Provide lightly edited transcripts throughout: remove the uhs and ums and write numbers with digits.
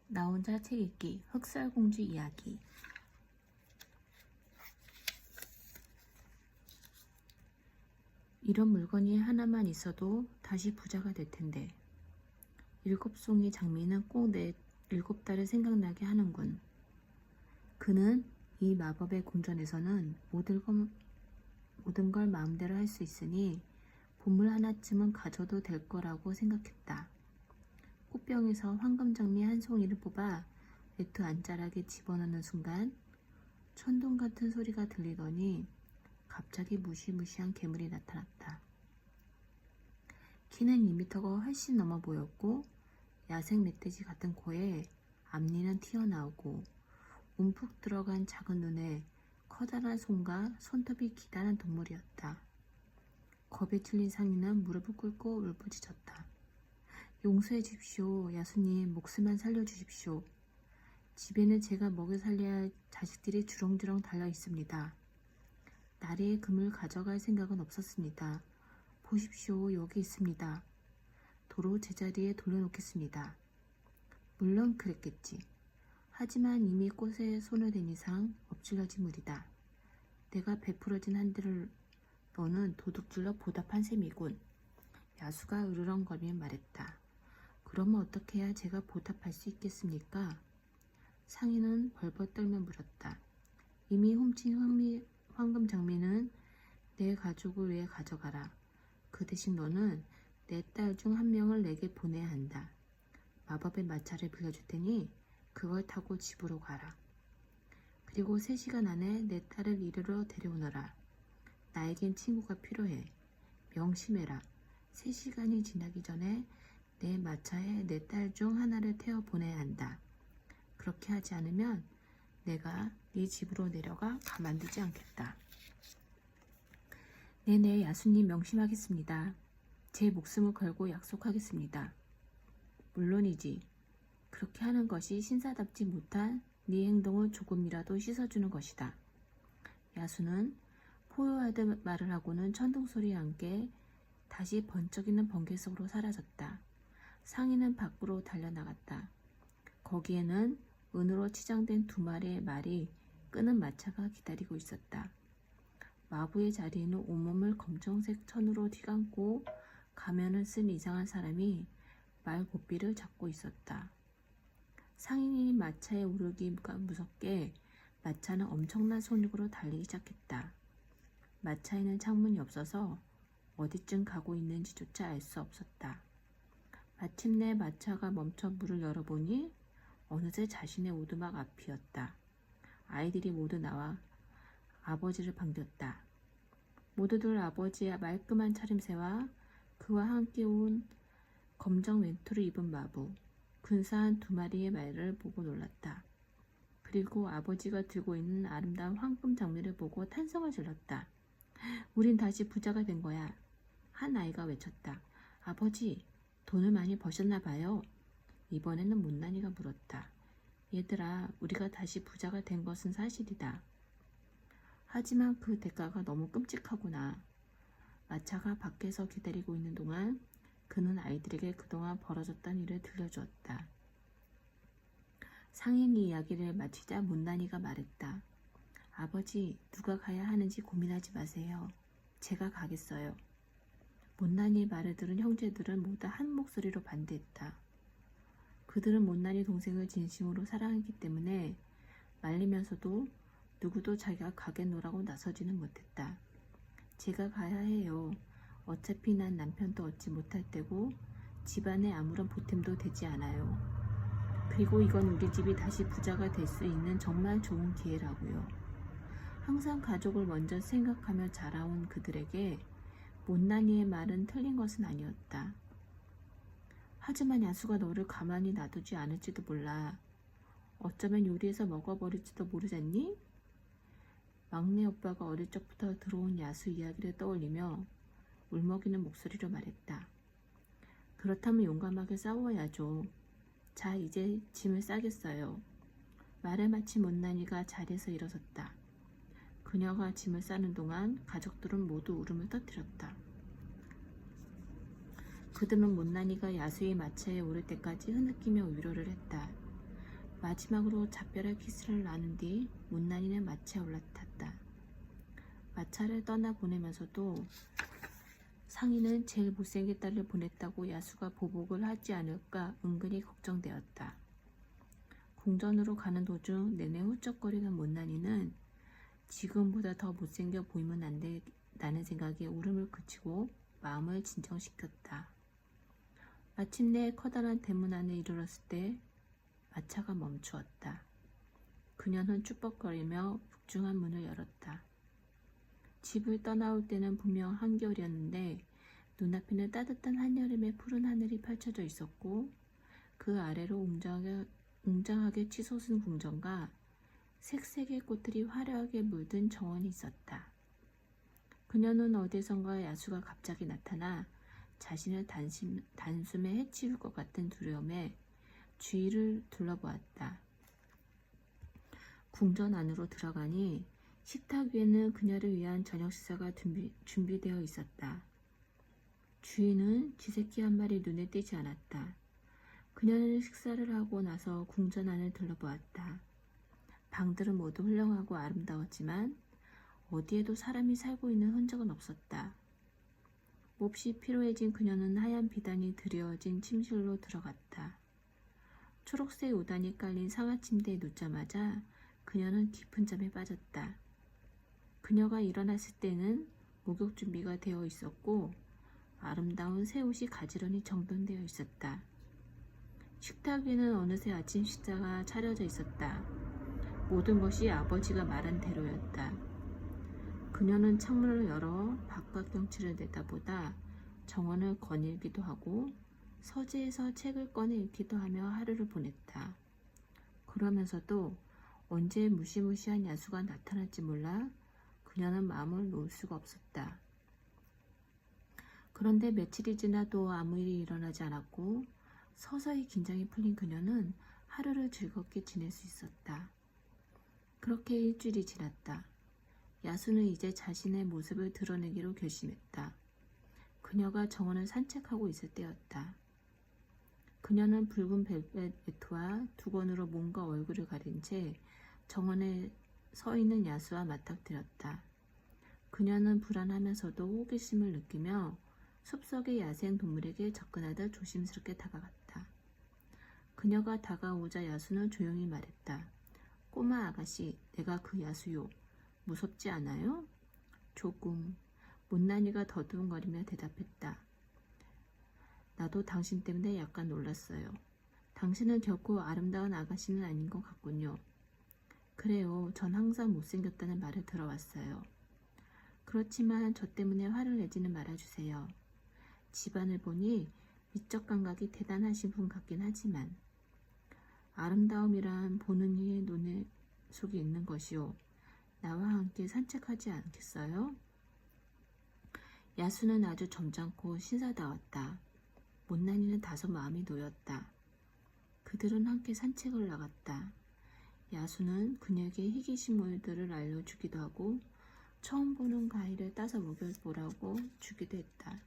나 혼자 책 읽기 흑설공주 이야기. 이런 물건이 하나만 있어도 다시 부자가 될 텐데. 7송이 장미는 꼭 내 7달을 생각나게 하는군. 그는 이 마법의 궁전에서는 모든 걸 마음대로 할 수 있으니 보물 하나쯤은 가져도 될 거라고 생각했다. 꽃병에서 황금장미 한 송이를 뽑아 외투 안자락에 집어넣는 순간 천둥 같은 소리가 들리더니 갑자기 무시무시한 괴물이 나타났다. 키는 2미터가 훨씬 넘어 보였고 야생 멧돼지 같은 코에 앞니는 튀어나오고 움푹 들어간 작은 눈에 커다란 손과 손톱이 기다란 동물이었다. 겁에 질린 상인은 무릎을 꿇고 울부짖었다. 용서해 주십시오. 야수님, 목숨만 살려주십시오. 집에는 제가 먹여 살려야 할 자식들이 주렁주렁 달려 있습니다. 나리의 금을 가져갈 생각은 없었습니다. 보십시오. 여기 있습니다. 도로 제자리에 돌려놓겠습니다. 물론 그랬겠지. 하지만 이미 꽃에 손을 댄 이상 엎질러진 물이다. 내가 베풀어진 한 대를 너는 도둑질러 보답한 셈이군. 야수가 으르렁거리며 말했다. 그러면 어떻게 해야 제가 보답할 수 있겠습니까? 상인은 벌벌 떨며 물었다. 이미 훔친 황금 장미는 내 가족을 위해 가져가라. 그 대신 너는 내 딸 중 한 명을 내게 보내야 한다. 마법의 마차를 빌려줄 테니 그걸 타고 집으로 가라. 그리고 3시간 안에 내 딸을 이리로 데려오너라. 나에겐 친구가 필요해. 명심해라. 3시간이 지나기 전에 내 마차에 내 딸 중 하나를 태워 보내야 한다. 그렇게 하지 않으면 내가 네 집으로 내려가 가만두지 않겠다. 네네, 야수님 명심하겠습니다. 제 목숨을 걸고 약속하겠습니다. 물론이지. 그렇게 하는 것이 신사답지 못한 네 행동을 조금이라도 씻어주는 것이다. 야수는 포효하듯 말을 하고는 천둥소리에 함께 다시 번쩍이는 번개 속으로 사라졌다. 상인은 밖으로 달려나갔다. 거기에는 은으로 치장된 2마리의 말이 끄는 마차가 기다리고 있었다. 마부의 자리에는 온몸을 검정색 천으로 휘감고 가면을 쓴 이상한 사람이 말 고삐를 잡고 있었다. 상인이 마차에 오르기가 무섭게 마차는 엄청난 속력으로 달리기 시작했다. 마차에는 창문이 없어서 어디쯤 가고 있는지조차 알 수 없었다. 마침내 마차가 멈춰 문을 열어보니 어느새 자신의 오두막 앞이었다. 아이들이 모두 나와 아버지를 반겼다. 모두들 아버지의 말끔한 차림새와 그와 함께 온 검정 외투를 입은 마부, 근사한 2마리의 말을 보고 놀랐다. 그리고 아버지가 들고 있는 아름다운 황금 장미를 보고 탄성을 질렀다. 우린 다시 부자가 된 거야. 한 아이가 외쳤다. 아버지, 돈을 많이 버셨나 봐요. 이번에는 못난이가 물었다. 얘들아, 우리가 다시 부자가 된 것은 사실이다. 하지만 그 대가가 너무 끔찍하구나. 마차가 밖에서 기다리고 있는 동안 그는 아이들에게 그동안 벌어졌던 일을 들려주었다. 상인이 이야기를 마치자 못난이가 말했다. 아버지, 누가 가야 하는지 고민하지 마세요. 제가 가겠어요. 못난이의 말을 들은 형제들은 모두 한 목소리로 반대했다. 그들은 못난이 동생을 진심으로 사랑했기 때문에 말리면서도 누구도 자기가 가겠노라고 나서지는 못했다. 제가 가야 해요. 어차피 난 남편도 얻지 못할 테고 집안에 아무런 보탬도 되지 않아요. 그리고 이건 우리 집이 다시 부자가 될 수 있는 정말 좋은 기회라고요. 항상 가족을 먼저 생각하며 자라온 그들에게 못난이의 말은 틀린 것은 아니었다. 하지만 야수가 너를 가만히 놔두지 않을지도 몰라. 어쩌면 요리해서 먹어버릴지도 모르잖니? 막내 오빠가 어릴 적부터 들어온 야수 이야기를 떠올리며 울먹이는 목소리로 말했다. 그렇다면 용감하게 싸워야죠. 자, 이제 짐을 싸겠어요. 말을 마친 못난이가 자리에서 일어섰다. 그녀가 짐을 싸는 동안 가족들은 모두 울음을 터뜨렸다. 그들은 못난이가 야수의 마차에 오를 때까지 흐느끼며 위로를 했다. 마지막으로 작별의 키스를 나눈 뒤 못난이는 마차에 올라탔다. 마차를 떠나보내면서도 상인은 제일 못생긴 딸을 보냈다고 야수가 보복을 하지 않을까 은근히 걱정되었다. 궁전으로 가는 도중 내내 훌쩍거리는 못난이는 지금보다 더 못생겨 보이면 안 된다는 생각에 울음을 그치고 마음을 진정시켰다. 마침내 커다란 대문 안에 이르렀을 때 마차가 멈추었다. 그녀는 쭈뼛거리며 북중한 문을 열었다. 집을 떠나올 때는 분명 한겨울이었는데 눈앞에는 따뜻한 한여름의 푸른 하늘이 펼쳐져 있었고 그 아래로 웅장하게 치솟은 궁전과 색색의 꽃들이 화려하게 물든 정원이 있었다. 그녀는 어디선가 야수가 갑자기 나타나 자신을 단숨에 해치울 것 같은 두려움에 주위를 둘러보았다. 궁전 안으로 들어가니 식탁 위에는 그녀를 위한 저녁 식사가 준비되어 있었다. 주인은 쥐새끼 한 마리 눈에 띄지 않았다. 그녀는 식사를 하고 나서 궁전 안을 둘러보았다. 방들은 모두 훌륭하고 아름다웠지만 어디에도 사람이 살고 있는 흔적은 없었다. 몹시 피로해진 그녀는 하얀 비단이 드리워진 침실로 들어갔다. 초록색 우단이 깔린 상하침대에 눕자마자 그녀는 깊은 잠에 빠졌다. 그녀가 일어났을 때는 목욕 준비가 되어 있었고 아름다운 새 옷이 가지런히 정돈되어 있었다. 식탁 위에는 어느새 아침 식사가 차려져 있었다. 모든 것이 아버지가 말한 대로였다. 그녀는 창문을 열어 바깥 경치를 내다보다 정원을 거닐기도 하고 서재에서 책을 꺼내 읽기도 하며 하루를 보냈다. 그러면서도 언제 무시무시한 야수가 나타날지 몰라 그녀는 마음을 놓을 수가 없었다. 그런데 며칠이 지나도 아무 일이 일어나지 않았고 서서히 긴장이 풀린 그녀는 하루를 즐겁게 지낼 수 있었다. 그렇게 일주일이 지났다. 야수는 이제 자신의 모습을 드러내기로 결심했다. 그녀가 정원을 산책하고 있을 때였다. 그녀는 붉은 벨벳 외투와 두건으로 몸과 얼굴을 가린 채 정원에 서 있는 야수와 맞닥뜨렸다. 그녀는 불안하면서도 호기심을 느끼며 숲속의 야생 동물에게 접근하듯 조심스럽게 다가갔다. 그녀가 다가오자 야수는 조용히 말했다. 꼬마 아가씨, 내가 그 야수요. 무섭지 않아요? 조금. 못난이가 더듬거리며 대답했다. 나도 당신 때문에 약간 놀랐어요. 당신은 결코 아름다운 아가씨는 아닌 것 같군요. 그래요. 전 항상 못생겼다는 말을 들어왔어요. 그렇지만 저 때문에 화를 내지는 말아주세요. 집안을 보니 미적 감각이 대단하신 분 같긴 하지만 아름다움이란 보는 이의 눈에 속에 있는 것이요. 나와 함께 산책하지 않겠어요? 야수는 아주 점잖고 신사다웠다. 못난이는 다소 마음이 놓였다. 그들은 함께 산책을 나갔다. 야수는 그녀에게 희귀식물들을 알려주기도 하고 처음 보는 과일을 따서 먹여보라고 주기도 했다.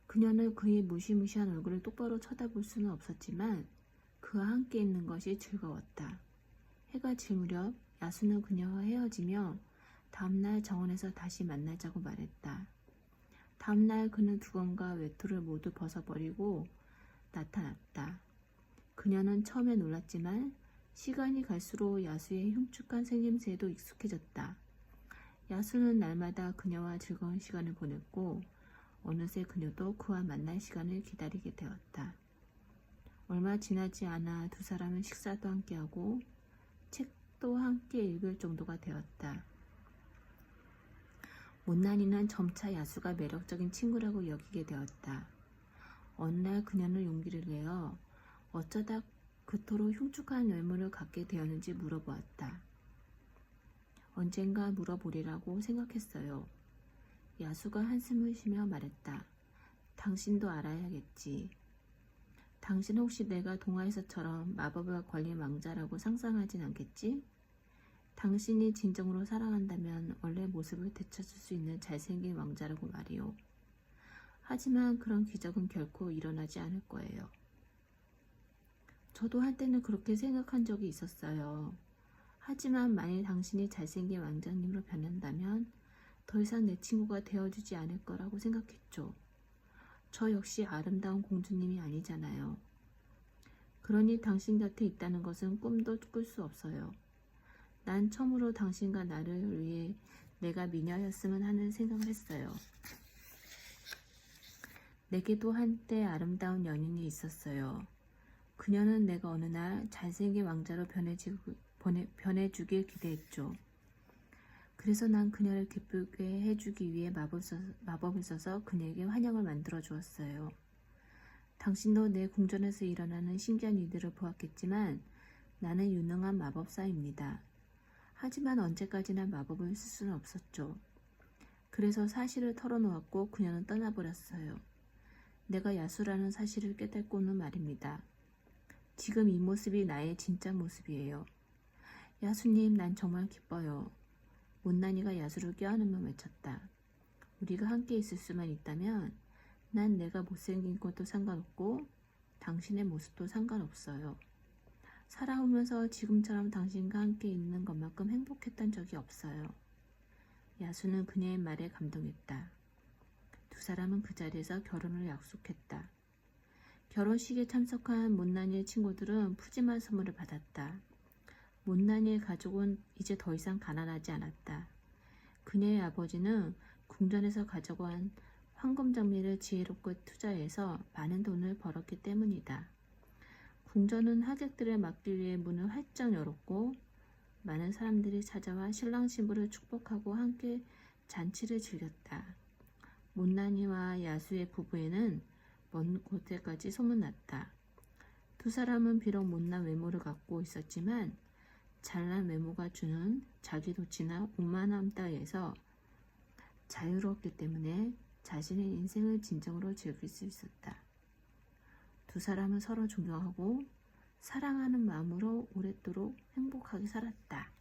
그녀는 그의 무시무시한 얼굴을 똑바로 쳐다볼 수는 없었지만 그와 함께 있는 것이 즐거웠다. 해가 질 무렵 야수는 그녀와 헤어지며 다음날 정원에서 다시 만나자고 말했다. 다음날 그는 두건과 외투를 모두 벗어버리고 나타났다. 그녀는 처음에 놀랐지만 시간이 갈수록 야수의 흉측한 생김새에도 익숙해졌다. 야수는 날마다 그녀와 즐거운 시간을 보냈고 어느새 그녀도 그와 만날 시간을 기다리게 되었다. 얼마 지나지 않아 두 사람은 식사도 함께하고 책도 함께 읽을 정도가 되었다. 못난이는 점차 야수가 매력적인 친구라고 여기게 되었다. 어느 날 그녀는 용기를 내어 어쩌다 그토록 흉측한 외모를 갖게 되었는지 물어보았다. 언젠가 물어보리라고 생각했어요. 야수가 한숨을 쉬며 말했다. 당신도 알아야겠지. 당신 혹시 내가 동화에서처럼 마법을 걸린 왕자라고 상상하진 않겠지? 당신이 진정으로 사랑한다면 원래 모습을 되찾을 수 있는 잘생긴 왕자라고 말이오. 하지만 그런 기적은 결코 일어나지 않을 거예요. 저도 한때는 그렇게 생각한 적이 있었어요. 하지만 만일 당신이 잘생긴 왕자님으로 변한다면 더 이상 내 친구가 되어주지 않을 거라고 생각했죠. 저 역시 아름다운 공주님이 아니잖아요. 그러니 당신 곁에 있다는 것은 꿈도 꿀 수 없어요. 난 처음으로 당신과 나를 위해 내가 미녀였으면 하는 생각을 했어요. 내게도 한때 아름다운 연인이 있었어요. 그녀는 내가 어느 날 잘생긴 왕자로 변해주길 기대했죠. 그래서 난 그녀를 기쁘게 해주기 위해 마법을 써서 그녀에게 환영을 만들어 주었어요. 당신도 내 궁전에서 일어나는 신기한 일들을 보았겠지만 나는 유능한 마법사입니다. 하지만 언제까지나 마법을 쓸 수는 없었죠. 그래서 사실을 털어놓았고 그녀는 떠나버렸어요. 내가 야수라는 사실을 깨닫고는 말입니다. 지금 이 모습이 나의 진짜 모습이에요. 야수님, 난 정말 기뻐요. 못난이가 야수를 껴안으며 외쳤다. 우리가 함께 있을 수만 있다면 난 내가 못생긴 것도 상관없고 당신의 모습도 상관없어요. 살아오면서 지금처럼 당신과 함께 있는 것만큼 행복했던 적이 없어요. 야수는 그녀의 말에 감동했다. 두 사람은 그 자리에서 결혼을 약속했다. 결혼식에 참석한 못난이의 친구들은 푸짐한 선물을 받았다. 못난이의 가족은 이제 더 이상 가난하지 않았다. 그녀의 아버지는 궁전에서 가져간 황금 장미를 지혜롭게 투자해서 많은 돈을 벌었기 때문이다. 궁전은 하객들을 맞기 위해 문을 활짝 열었고 많은 사람들이 찾아와 신랑 신부를 축복하고 함께 잔치를 즐겼다. 못난이와 야수의 부부에는 먼 곳에까지 소문났다. 두 사람은 비록 못난 외모를 갖고 있었지만 잘난 외모가 주는 자기도취나 오만함 따위에서 자유로웠기 때문에 자신의 인생을 진정으로 즐길 수 있었다. 두 사람은 서로 존경하고 사랑하는 마음으로 오랫도록 행복하게 살았다.